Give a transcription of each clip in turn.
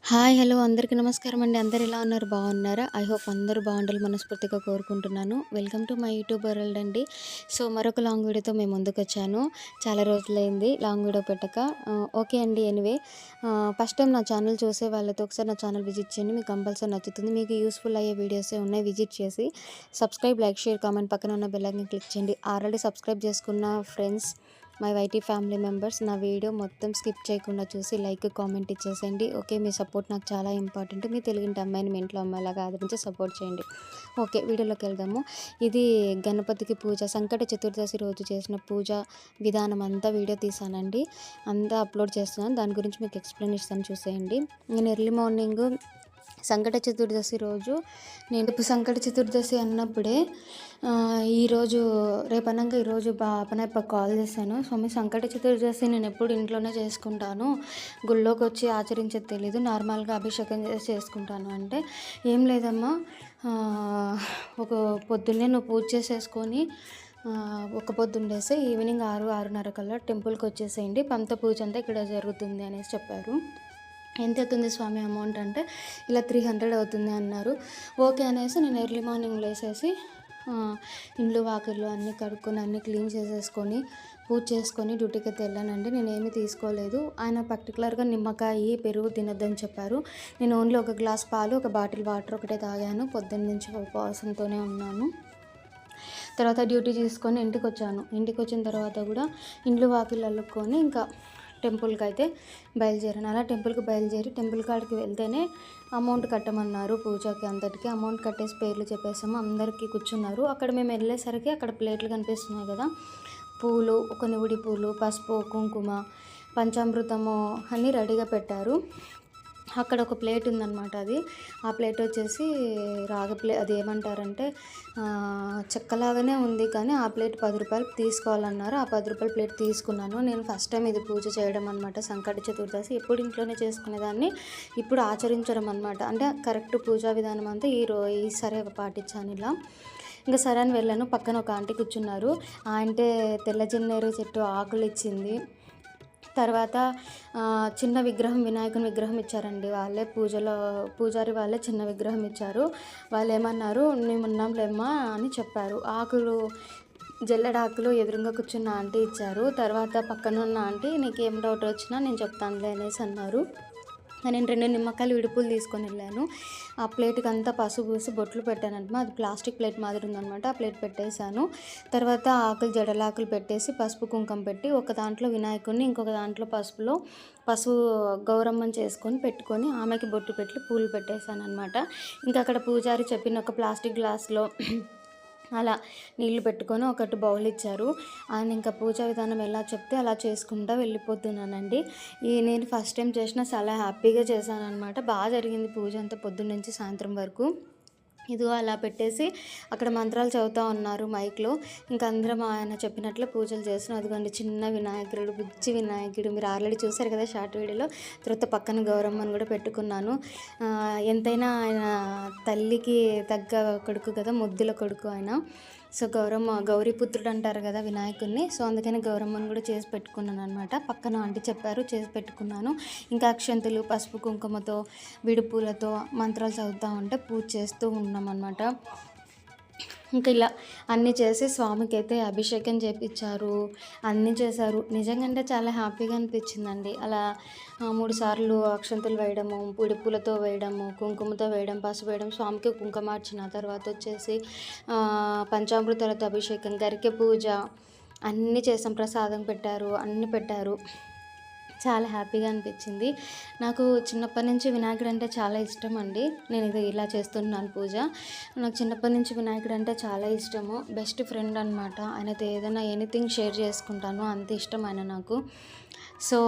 Hi! Hello! అందరికీ నమస్కారం అండి. అందరూ ఎలా ఉన్నారు? బాగున్నారా? ఐ హోప్ అందరూ బాగుండాలని మనస్ఫూర్తిగా కోరుకుంటున్నాను. Welcome to my YouTube world అండి. సో, మరొక లాంగ్ వీడియోతో మేము ముందుకొచ్చాను. చాలా రోజులైంది లాంగ్ వీడియో పెట్టక. ఓకే అండి. ఎనీవే ఫస్ట్ టైం నా ఛానల్ చూసే వాళ్ళతో ఒకసారి నా ఛానల్ విజిట్ చేయండి. మీకు కంపల్సరీ నచ్చుతుంది. మీకు యూస్‌ఫుల్ అయ్యే వీడియోసే ఉన్నాయి. విజిట్ చేసి సబ్స్క్రైబ్, లైక్, షేర్, కామెంట్ పక్కన ఉన్న బెల్ ఐకాన్ క్లిక్ చేయండి. ఆల్రెడీ సబ్స్క్రైబ్ చేసుకున్న friends, my YT family members నా వీడియో మొత్తం స్కిప్ చేయకుండా చూసి లైక్, కామెంట్ ఇచ్చేసేయండి. ఓకే, మీ సపోర్ట్ నాకు చాలా ఇంపార్టెంట్. మీ తెలుగింటి అమ్మాయిని మీ ఇంట్లో అమ్మాయిలాగా ఆదరించి సపోర్ట్ చేయండి. ఓకే, వీడియోలోకి వెళ్దాము. ఇది గణపతికి పూజ, సంకట చతుర్దశి రోజు చేసిన పూజ విధానం అంతా వీడియో తీసానండి. అంతా అప్లోడ్ చేస్తున్నాను. దాని గురించి మీకు ఎక్స్ప్లెయిన్ ఇస్తాను, చూసేయండి. నేను ఎర్లీ మార్నింగ్ సంకట చతుర్దశి రోజు నేను సంకట చతుర్దశి అన్నప్పుడే ఈరోజు రేపనంగా ఈరోజు బాపనప్ప కాల్ చేశాను. స్వామి, సంకట చతుర్దశి నేను ఎప్పుడు ఇంట్లోనే చేసుకుంటాను, గుళ్ళోకి వచ్చి ఆచరించేది తెలీదు, నార్మల్గా అభిషేకం చేసి చేసుకుంటాను అంటే, ఏం లేదమ్మా, ఒక పొద్దున్నే నువ్వు పూజ చేసేసుకొని ఒక పొద్దుండేసి ఈవినింగ్ 6-6:30 కల్లా టెంపుల్కి వచ్చేసేయండి, పంత పూజ అంతా ఇక్కడ జరుగుతుంది అనేసి చెప్పారు. ఎంత అవుతుంది స్వామి అమౌంట్ అంటే, ఇలా 300 అవుతుంది అన్నారు. ఓకే అనేసి నేను ఎర్లీ మార్నింగ్ లేసేసి ఇండ్లు వాకిళ్ళు అన్నీ కడుక్కొని అన్నీ క్లీన్ చేసేసుకొని పూజ చేసుకొని డ్యూటీకి అయితే వెళ్ళానండి. నేనేమీ తీసుకోలేదు. ఆయన పర్టికులర్గా నిమ్మకాయ, పెరుగు తినొద్దని చెప్పారు. నేను ఓన్లీ ఒక గ్లాస్ పాలు, ఒక బాటిల్ వాటర్ ఒకటే తాగాను. పొద్దున్న నుంచి ఉపవాసంతోనే ఉన్నాను. తర్వాత డ్యూటీ చేసుకొని ఇంటికి వచ్చాను. ఇంటికి వచ్చిన తర్వాత కూడా ఇండ్లు వాకిళ్ళు అల్లుకొని ఇంకా టెంపుల్కి అయితే బయలుదేరాను. అలా టెంపుల్కి బయలుదేరి టెంపుల్ కాడికి వెళ్తేనే అమౌంట్ కట్టమన్నారు. పూజకి అంతటికి అమౌంట్ కట్టేసి పేర్లు చెప్పేసాము. అందరికీ కూర్చున్నారు. అక్కడ మేము వెళ్ళేసరికి అక్కడ ప్లేట్లు కనిపిస్తున్నాయి కదా, పూలు, కొన్ని ఉడి పూలు, పసుపు, కుంకుమ, పంచామృతము అన్నీ రెడీగా పెట్టారు. అక్కడ ఒక ప్లేట్ ఉందన్నమాట. అది ఆ ప్లేట్ వచ్చేసి అది ఏమంటారంటే చెక్కలాగానే ఉంది, కానీ ఆ ప్లేట్ 10 రూపాయలు తీసుకోవాలన్నారు. ఆ 10 రూపాయల ప్లేట్ తీసుకున్నాను. నేను ఫస్ట్ టైం ఇది పూజ చేయడం అనమాట. సంకట చతుర్దశి ఎప్పుడు ఇంట్లోనే చేసుకునేదాన్ని, ఇప్పుడు ఆచరించడం అనమాట. అంటే కరెక్ట్ పూజా విధానం అంతా ఈసారి పాటించాను ఇలా. ఇంకా సరే అని వెళ్ళాను. పక్కన ఒక ఆంటీ కూర్చున్నారు. ఆ అంటే తెల్ల జిన్నేరు చెట్టు ఆకులు ఇచ్చింది. తర్వాత చిన్న విగ్రహం, వినాయకుని విగ్రహం ఇచ్చారండి. వాళ్ళే పూజారి వాళ్ళే చిన్న విగ్రహం ఇచ్చారు. వాళ్ళు ఏమన్నారు, మేము ఉన్నాంలేమ్మా అని చెప్పారు. ఆకులు, జల్లెడాకులు ఎదురుగా కూర్చున్న ఆంటీ ఇచ్చారు. తర్వాత పక్కన ఉన్న ఆంటీ, నీకేం డౌట్ వచ్చినా నేను చెప్తానులే అనేసి అన్నారు. నేను 2 నిమ్మకాయలు, విడుపులు తీసుకొని వెళ్ళాను. ఆ ప్లేట్కి అంతా పసుపు పూసి బొట్లు పెట్టానమాట. అది ప్లాస్టిక్ ప్లేట్ మాదిరి ఉందనమాట. ఆ ప్లేట్ పెట్టేశాను. తర్వాత ఆకులు, జడలాకులు పెట్టేసి పసుపు కుంకం పెట్టి ఒక దాంట్లో వినాయకుడిని, ఇంకొక దాంట్లో పసుపు గౌరమ్మని చేసుకొని పెట్టుకొని ఆమెకి బొట్టు పెట్టి పూలు పెట్టేశాను అనమాట. ఇంకా అక్కడ పూజారి చెప్పిన ఒక ప్లాస్టిక్ గ్లాస్లో అలా నీళ్లు పెట్టుకొని ఒకటి బౌల్ ఇచ్చారు. ఆయన ఇంకా పూజా విధానం ఎలా చెప్తే అలా చేసుకుంటూ వెళ్ళిపోతున్నానండి. నేను ఫస్ట్ టైం చేసిన చాలా హ్యాపీగా చేశాను అనమాట. బాగా జరిగింది పూజ అంతా పొద్దున్న నుంచి సాయంత్రం వరకు. ఇదిగో అలా పెట్టేసి అక్కడ మంత్రాలు చదువుతూ ఉన్నారు మైక్లో. ఇంకా అందరం ఆయన చెప్పినట్లు పూజలు చేస్తున్నాం. అదిగోండి చిన్న వినాయకుడు, బుజ్జి వినాయకుడు, మీరు ఆల్రెడీ చూశారు కదా షార్ట్ వీడియోలో. తర్వాత పక్కన గౌరమ్మని కూడా పెట్టుకున్నాను. ఎంతైనా ఆయన తల్లికి తగ్గ కొడుకు కదా, ముద్దుల కొడుకు ఆయన. సో గౌరీపుత్రుడు అంటారు కదా వినాయకుడిని. సో అందుకని గౌరమ్మని కూడా చేసి పెట్టుకున్నాను అనమాట. పక్కన ఆంటీ చెప్పారు, చేసి పెట్టుకున్నాను. ఇంకా అక్షంతులు, పసుపు కుంకుమతో, విడుపులతో మంత్రాలు చదువుతూ ఉంటే పూజ చేస్తూ ఉన్నాం అనమాట. ఇంకా ఇలా అన్నీ చేసి స్వామికి అయితే అభిషేకం చేయించారు, అన్నీ చేశారు. నిజంగా చాలా హ్యాపీగా అనిపించిందండి. అలా 3 సార్లు అక్షంతలు వేయడము, పూలతో వేయడము, కుంకుమతో వేయడం, పసుపు వేయడం, స్వామికి కుంకుమార్చన, తర్వాత వచ్చేసి పంచామృతాలతో అభిషేకం, గరికె పూజ అన్నీ చేసాం. ప్రసాదం పెట్టారు, అన్నీ పెట్టారు. చాలా హ్యాపీగా అనిపించింది. నాకు చిన్నప్పటి నుంచి వినాయకుడు అంటే చాలా ఇష్టం అండి. నేను ఇది ఇలా చేస్తున్నాను పూజ. నాకు చిన్నప్పటి నుంచి వినాయకుడు అంటే చాలా ఇష్టము. బెస్ట్ ఫ్రెండ్ అనమాట. ఆయనతో ఏదైనా ఎనీథింగ్ షేర్ చేసుకుంటాను, అంత ఇష్టం ఆయన నాకు. సో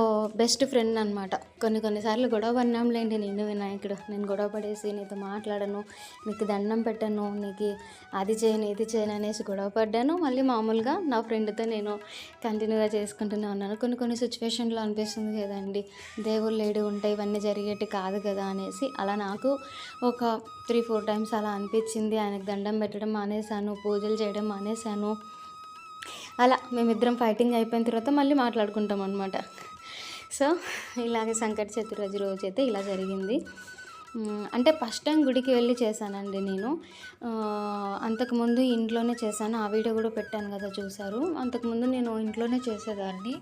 బెస్ట్ ఫ్రెండ్ అనమాట. కొన్నిసార్లు గొడవ పడినాంలేండి నేను వినాయకుడు. నేను గొడవ పడేసి నీతో మాట్లాడను, నీకు దండం పెట్టను, నీకు అది చేయను ఇది చేయను అనేసి గొడవ పడ్డాను. మళ్ళీ మామూలుగా నా ఫ్రెండ్తో నేను కంటిన్యూగా చేసుకుంటూనే ఉన్నాను. కొన్ని సిచ్యువేషన్లో అనిపిస్తుంది కదండి, దేవుళ్ళు లేడు ఉంటే ఇవన్నీ జరిగేటి కాదు కదా అనేసి. అలా నాకు ఒక 3-4 టైమ్స్ అలా అనిపించింది. ఆయనకు దండం పెట్టడం మానేశాను, పూజలు చేయడం మానేశాను. అలా మేమిద్దరం ఫైటింగ్ అయిపోయిన తర్వాత మళ్ళీ మాట్లాడుకుంటాం అనమాట. సో ఇలాగే సంకట చతుర్దశి రోజు అయితే ఇలా జరిగింది. అంటే ఫస్ట్ టైం గుడికి వెళ్ళి చేశానండి నేను. అంతకుముందు ఇంట్లోనే చేశాను. ఆ వీడియో కూడా పెట్టాను కదా, చూసారు. అంతకుముందు నేను ఇంట్లోనే చేసేదాన్ని.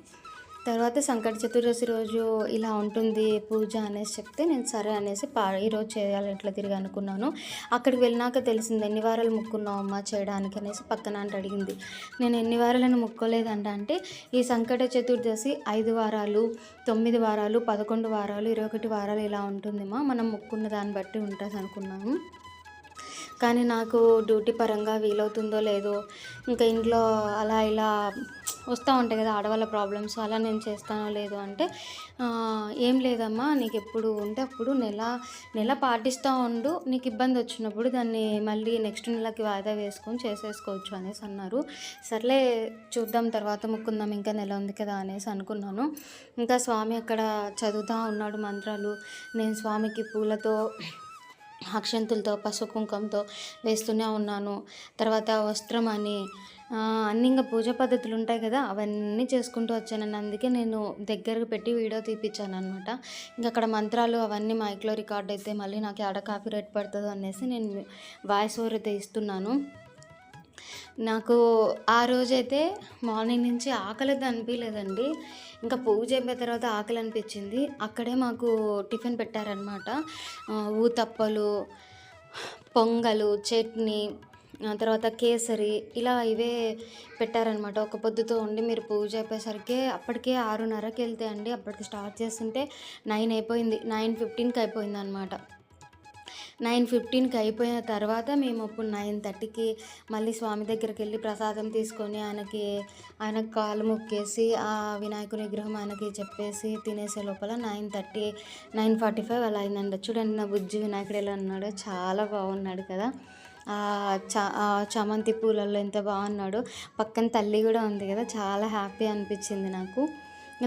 తర్వాత సంకట చతుర్దశి రోజు ఇలా ఉంటుంది పూజ అనేసి చెప్తే నేను సరే అనేసి ఈరోజు చేయాలి ఎట్లా తిరిగి అనుకున్నాను. అక్కడికి వెళ్ళినాక తెలిసింది ఎన్ని వారాలు ముక్కున్నావు అమ్మ చేయడానికి అనేసి పక్కన అంటే అడిగింది. నేను ఎన్ని వారాలను ముక్కోలేదంట. అంటే ఈ సంకట చతుర్దశి 5 వారాలు, 9 వారాలు, 11 వారాలు, 21 వారాలు ఇలా ఉంటుందిమా, మనం ముక్కున్న దాన్ని బట్టి ఉంటుంది అనుకున్నాను. కానీ నాకు డ్యూటీ పరంగా వీలవుతుందో లేదో, ఇంకా ఇంట్లో అలా ఇలా వస్తూ ఉంటాయి కదా ఆడవాళ్ళ ప్రాబ్లమ్స్, అలా నేను చేస్తానో లేదో అంటే ఏం లేదమ్మా, నీకు ఎప్పుడు ఉంటే అప్పుడు నెల పాటిస్తూ ఉండు, నీకు ఇబ్బంది వచ్చినప్పుడు దాన్ని మళ్ళీ నెక్స్ట్ నెలకి వాయిదా వేసుకొని చేసేసుకోవచ్చు అనేసి అన్నారు. సర్లే చూద్దాం, తర్వాత ముక్కుందాం, ఇంకా నెల ఉంది కదా అనేసి అనుకున్నాను. ఇంకా స్వామి అక్కడ చదువుతూ ఉన్నాడు మంత్రాలు. నేను స్వామికి పూలతో, అక్షంతులతో, పసుపు కుంకంతో వేస్తూనే ఉన్నాను. తర్వాత వస్త్రం అని అన్నీ ఇంకా పూజ పద్ధతులు ఉంటాయి కదా, అవన్నీ చేసుకుంటూ వచ్చానండి. అందుకే నేను దగ్గరకు పెట్టి వీడియో తీపిచ్చాను అనమాట. ఇంకా అక్కడ మంత్రాలు అవన్నీ మైక్లో రికార్డ్ అయితే మళ్ళీ నాకు ఆడ కాపీ రైట్ పడుతుందో అనేసి నేను వాయిస్ ఓవర్ అయితే ఇస్తున్నాను. నాకు ఆ రోజైతే మార్నింగ్ నుంచి ఆకలి అయితే అనిపించలేదండి. ఇంకా పూజ అయిపోయిన తర్వాత ఆకలి అనిపించింది. అక్కడే మాకు టిఫిన్ పెట్టారనమాట. ఊతప్పలు, పొంగలు, చట్నీ, తర్వాత కేసరి, ఇలా ఇవే పెట్టారనమాట. ఒక పొద్దుతో ఉండి మీరు పూజ అయిపోయేసరికి అప్పటికే 6:30కి వెళ్తే అండి, అప్పటికి స్టార్ట్ చేస్తుంటే 9 అయిపోయింది. 9:15కి అయిపోయింది అనమాట. 9:15కి అయిపోయిన తర్వాత మేము అప్పుడు 9:30కి మళ్ళీ స్వామి దగ్గరికి వెళ్ళి ప్రసాదం తీసుకొని ఆయనకు కాలు మొక్కేసి ఆ వినాయకుని విగ్రహం ఆయనకి చెప్పేసి తినేసే లోపల 9:30, 9:45 అలా అయిందండి. చూడండి నా బుజ్జి వినాయకుడు ఎలా ఉన్నాడో, చాలా బాగున్నాడు కదా. చామంతి పూలల్లో ఎంత బాగున్నాడో. పక్కన తల్లి కూడా ఉంది కదా, చాలా హ్యాపీ అనిపించింది నాకు.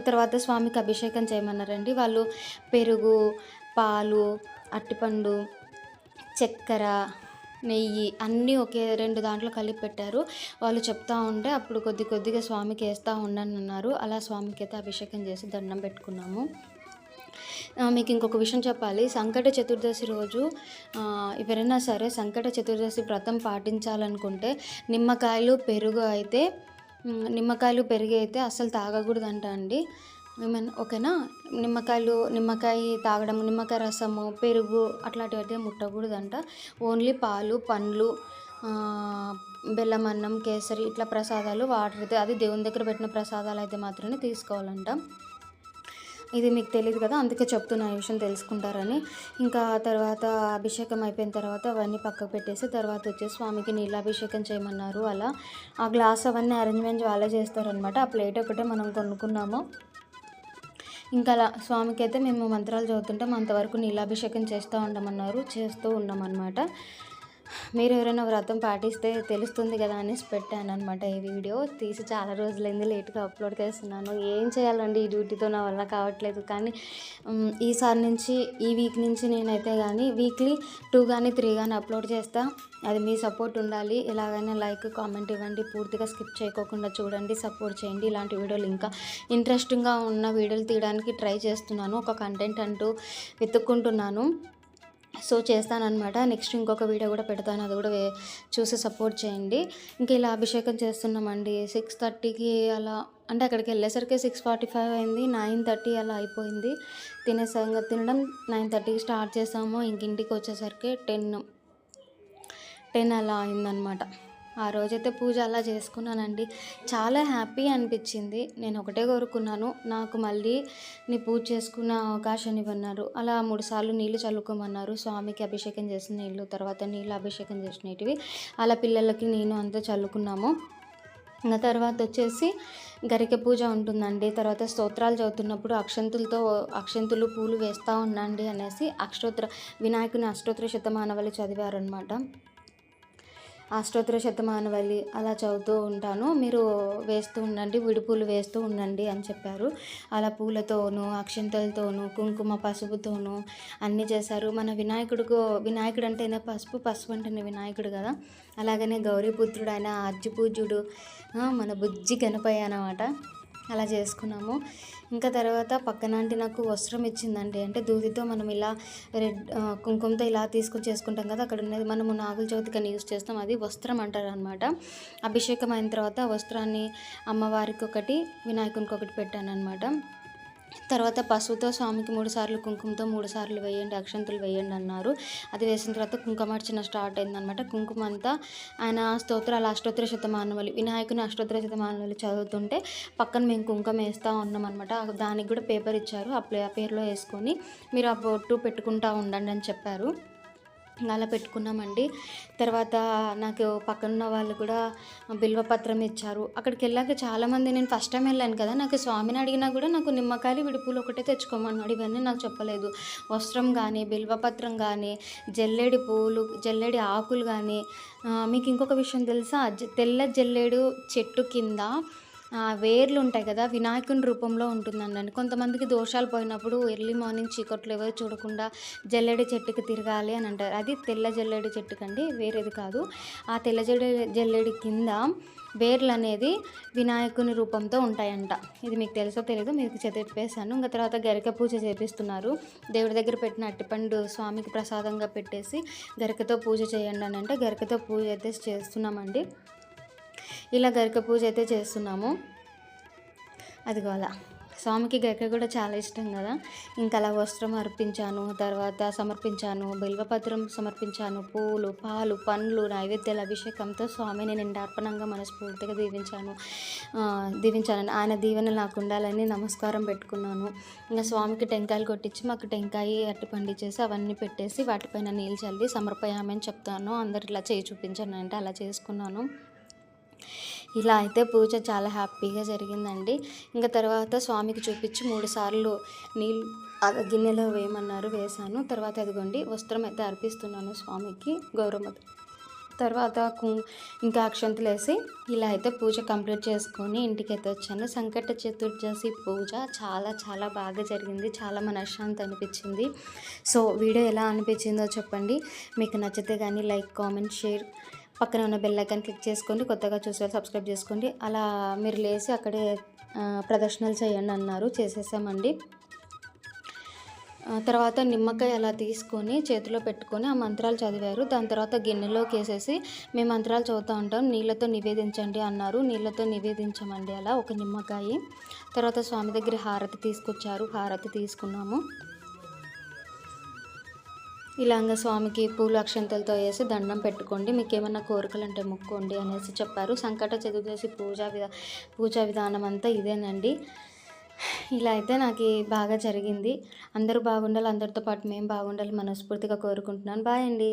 తర్వాత స్వామికి అభిషేకం చేయమన్నారండి. వాళ్ళు పెరుగు, పాలు, అరటిపండు, చక్కెర, నెయ్యి అన్నీ ఒకే 2 దాంట్లో కలిపి పెట్టారు. వాళ్ళు చెప్తా ఉంటే అప్పుడు కొద్దిగా స్వామికి వేస్తూ ఉండని అన్నారు. అలా స్వామికి అయితే అభిషేకం చేసి దండం పెట్టుకున్నాము. మీకు ఇంకొక విషయం చెప్పాలి. సంకట చతుర్దశి రోజు ఎవరైనా సరే సంకట చతుర్దశి వ్రతం పాటించాలనుకుంటే నిమ్మకాయలు, పెరుగు అయితే అస్సలు తాగకూడదంట అండి. ఓకేనా. నిమ్మకాయ తాగడం, నిమ్మకాయ రసము, పెరుగు అట్లాంటివి అయితే ముట్టకూడదంట. ఓన్లీ పాలు, పండ్లు, బెల్లం అన్నం, కేసరి ఇట్లా ప్రసాదాలు, వాటర్ అయితే అది దేవుని దగ్గర పెట్టిన ప్రసాదాలు అయితే మాత్రమే తీసుకోవాలంట. ఇది మీకు తెలియదు కదా, అందుకే చెప్తున్నా, ఈ విషయం తెలుసుకుంటారని. ఇంకా తర్వాత అభిషేకం అయిపోయిన తర్వాత అవన్నీ పక్కకు పెట్టేసి తర్వాత వచ్చేసి స్వామికి నీళ్ళాభిషేకం చేయమన్నారు. అలా ఆ గ్లాస్ అవన్నీ అరేంజ్మెంట్ వాళ్ళే చేస్తారనమాట. ఆ ప్లేట్ ఒకటే మనం కొనుక్కున్నాము. ఇంకా అలా స్వామికి అయితే మేము మంత్రాలు చదువుతుంటాం, అంతవరకు నీళ్ళాభిషేకం చేస్తూ ఉన్నామన్నమాట. మీరు ఎవరైనా వ్రతం పాటిస్తే తెలుస్తుంది కదా అనేసి పెట్టాను అనమాట. ఈ వీడియో తీసి చాలా రోజులైంది, లేట్గా అప్లోడ్ చేస్తున్నాను. ఏం చేయాలండి, ఈ డ్యూటీతో నా వల్ల కావట్లేదు. కానీ ఈసారి నుంచి, ఈ వీక్ నుంచి నేనైతే కానీ వీక్లీ 2 కానీ 3 కానీ అప్లోడ్ చేస్తా. అది మీ సపోర్ట్ ఉండాలి. ఎలాగైనా లైక్, కామెంట్ ఇవ్వండి. పూర్తిగా స్కిప్ చేయకోకుండా చూడండి, సపోర్ట్ చేయండి. ఇలాంటి వీడియోలు ఇంకా ఇంట్రెస్టింగ్గా ఉన్న వీడియోలు తీయడానికి ట్రై చేస్తున్నాను. ఒక కంటెంట్ అంటూ వెతుక్కుంటున్నాను. సో చేస్తానన్నమాట. నెక్స్ట్ ఇంకొక వీడియో కూడా పెడతాను, అది కూడా చూసి సపోర్ట్ చేయండి. ఇంకా ఇలా అభిషేకం చేస్తున్నామండి. 6:30కి అలా, అంటే అక్కడికి వెళ్ళేసరికి 6:45 అయింది. 9:30 అలా అయిపోయింది. తినడం 9:30కి స్టార్ట్ చేసాము. ఇంటికి వచ్చేసరికి 10 అలా అయిందనమాట. ఆ రోజైతే పూజ అలా చేసుకున్నానండి. చాలా హ్యాపీ అనిపించింది. నేను ఒకటే కోరుకున్నాను, నాకు మళ్ళీ నీ పూజ చేసుకున్న అవకాశాన్ని ఇవ్వన్నారు. అలా 3 సార్లు నీళ్ళు చల్లుకోమన్నారు. స్వామికి అభిషేకం చేసిన నీళ్ళు, తర్వాత నీళ్ళు అభిషేకం చేసినవి అలా పిల్లలకి నేను అంతా చల్లుకున్నాము. ఇంకా తర్వాత వచ్చేసి గరిక పూజ ఉంటుందండి. తర్వాత స్తోత్రాలు చదువుతున్నప్పుడు అక్షంతులు పూలు వేస్తూ ఉండండి అనేసి వినాయకుని అష్టోత్తర శతమానవళి చదివారనమాట. అష్టోత్తర శతమానవళి అలా చదువుతూ ఉంటాను, మీరు వేస్తూ ఉండండి, విడిపూలు వేస్తూ ఉండండి అని చెప్పారు. అలా పూలతోనూ, అక్షంతలతోనూ, కుంకుమ, పసుపుతోనూ అన్నీ చేశారు. మన వినాయకుడు అంటేనే పసుపు అంటేనే వినాయకుడు కదా. అలాగనే గౌరీపుత్రుడు ఆయన అజ్జిపూజ్యుడు మన బుజ్జి గణపయ్య అన్నమాట. అలా చేసుకున్నాము. ఇంకా తర్వాత పక్కన ఆంటీ నాకు వస్త్రం ఇచ్చిందండి. అంటే దూదితో మనం ఇలా కుంకుమతో ఇలా తీసుకొని చేసుకుంటాం కదా, అక్కడ ఉన్నది మనము నాగుల చవితికని యూజ్ చేస్తాం, అది వస్త్రం అంటారనమాట. అభిషేకం అయిన తర్వాత ఆ వస్త్రాన్ని అమ్మవారికి ఒకటి, వినాయకునికి ఒకటి పెట్టానమాట. తర్వాత పసుపుతో స్వామికి 3 సార్లు, కుంకుమతో 3 సార్లు వేయండి, అక్షంతలు వేయండి అన్నారు. అది వేసిన తర్వాత కుంకుమార్చన స్టార్ట్ అయిందనమాట. కుంకుమ అంతా ఆయన స్తోత్రాలు, అష్టోత్తర శతమానములు, వినాయకుని అష్టోత్తర శతమానములు చదువుతుంటే పక్కన మేము కుంకుమ వేస్తూ ఉన్నాం అనమాట. దానికి కూడా పేపర్ ఇచ్చారు, ఆ పేరులో వేసుకొని మీరు ఆ బొట్టు పెట్టుకుంటూ ఉండండి అని చెప్పారు. అలా పెట్టుకున్నామండి. తర్వాత నాకు పక్కనున్న వాళ్ళు కూడా బిల్వపత్రం ఇచ్చారు. అక్కడికి వెళ్ళాక చాలామంది, నేను ఫస్ట్ టైం వెళ్ళాను కదా, నాకు స్వామిని అడిగినా కూడా నాకు నిమ్మకాయలు, విడిపూలు ఒకటే తెచ్చుకోమన్నాడు. ఇవన్నీ నాకు చెప్పలేదు. వస్త్రం కానీ, బిల్వపత్రం కానీ, జల్లెడి పూలు, జల్లెడి ఆకులు కానీ. మీకు ఇంకొక విషయం తెలుసా, తెల్ల జల్లేడు చెట్టు కింద వేర్లు ఉంటాయి కదా, వినాయకుని రూపంలో ఉంటుందండి. కొంతమందికి దోషాలు పోయినప్పుడు ఎర్లీ మార్నింగ్ చీకట్లో ఎవరు చూడకుండా జల్లెడి చెట్టుకి తిరగాలి అని అంటారు. అది తెల్ల జల్లెడి చెట్టుకండి, వేరేది కాదు. ఆ తెల్ల జల్లెడి కింద వేర్లు అనేది వినాయకుని రూపంతో ఉంటాయంట. ఇది మీకు తెలుసో తెలీదు, మీకు చెప్పేసాను. ఇంకా తర్వాత గరిక పూజ చేపిస్తున్నారు. దేవుడి దగ్గర పెట్టిన అట్టిపండు స్వామికి ప్రసాదంగా పెట్టేసి గరికతో పూజ చేయండి అని అంటే గరికతో పూజ అయితే చేస్తున్నామండి. ఇలా గరిక పూజ అయితే చేస్తున్నాము. అదిగో అలా స్వామికి గరిక కూడా చాలా ఇష్టం కదా. ఇంకా అలా వస్త్రం అర్పించాను, తర్వాత సమర్పించాను, బిల్వపత్రం సమర్పించాను, పూలు, పాలు, పండ్లు, నైవేద్యాల అభిషేకంతో స్వామిని నిండార్పణంగా మనస్ఫూర్తిగా దీవించాను. ఆయన దీవెనలు నాకు ఉండాలని నమస్కారం పెట్టుకున్నాను. ఇంకా స్వామికి టెంకాయలు కొట్టించి మాకు టెంకాయ అరటిపండు ఇచ్చేసి అవన్నీ పెట్టేసి వాటిపైన నీళ్ళు చల్లి సమర్పయామని చెప్తాను. అందరు ఇలా చేయి చూపించాను అంటే అలా చేసుకున్నాను. ఇలా అయితే పూజ చాలా హ్యాపీగా జరిగిందండి. ఇంకా తర్వాత స్వామికి చూపించి 3 సార్లు నీళ్ళు గిన్నెలో వేయమన్నారు, వేశాను. తర్వాత అదిగోండి వస్త్రం అయితే అర్పిస్తున్నాను స్వామికి, గౌరమ్మ. తర్వాత ఇంకా అక్షంతలు వేసి ఇలా అయితే పూజ కంప్లీట్ చేసుకొని ఇంటికి అయితే వచ్చాను. సంకట చతుర్దశి పూజ చాలా చాలా బాగా జరిగింది, చాలా మనశ్శాంతి అనిపించింది. సో వీడియో ఎలా అనిపించిందో చెప్పండి. మీకు నచ్చితే కానీ లైక్, కామెంట్, షేర్, పక్కన ఉన్న బెల్ ఐకాన్ క్లిక్ చేసుకోండి. కొత్తగా చూసే సబ్స్క్రైబ్ చేసుకోండి. అలా మీరు లేచి అక్కడే ప్రదర్శనలు చేయండి అన్నారు, చేసేసామండి. తర్వాత నిమ్మకాయ అలా తీసుకొని చేతిలో పెట్టుకొని ఆ మంత్రాలు చదివారు. దాని తర్వాత గిన్నెలోకి వేసేసి మేము మంత్రాలు చదువుతూ ఉంటాం, నీళ్ళతో నివేదించండి అన్నారు. నీళ్ళతో నివేదించమండి అలా ఒక నిమ్మకాయ. తర్వాత స్వామి దగ్గర హారతి తీసుకొచ్చారు, హారతి తీసుకున్నాము. ఇలాగ స్వామికి పూలు అక్షంతలతో వేసి దండం పెట్టుకోండి, మీకు ఏమన్నా కోరికలు అంటే మొక్కోండి అనేసి చెప్పారు. సంకట చతుర్దశి పూజా విధానం అంతా ఇదేనండి. ఇలా అయితే నాకు బాగా జరిగింది. అందరూ బాగుండాలి, అందరితో పాటు మేము బాగుండాలి మనస్ఫూర్తిగా కోరుకుంటున్నాను. బాయ్ అండి.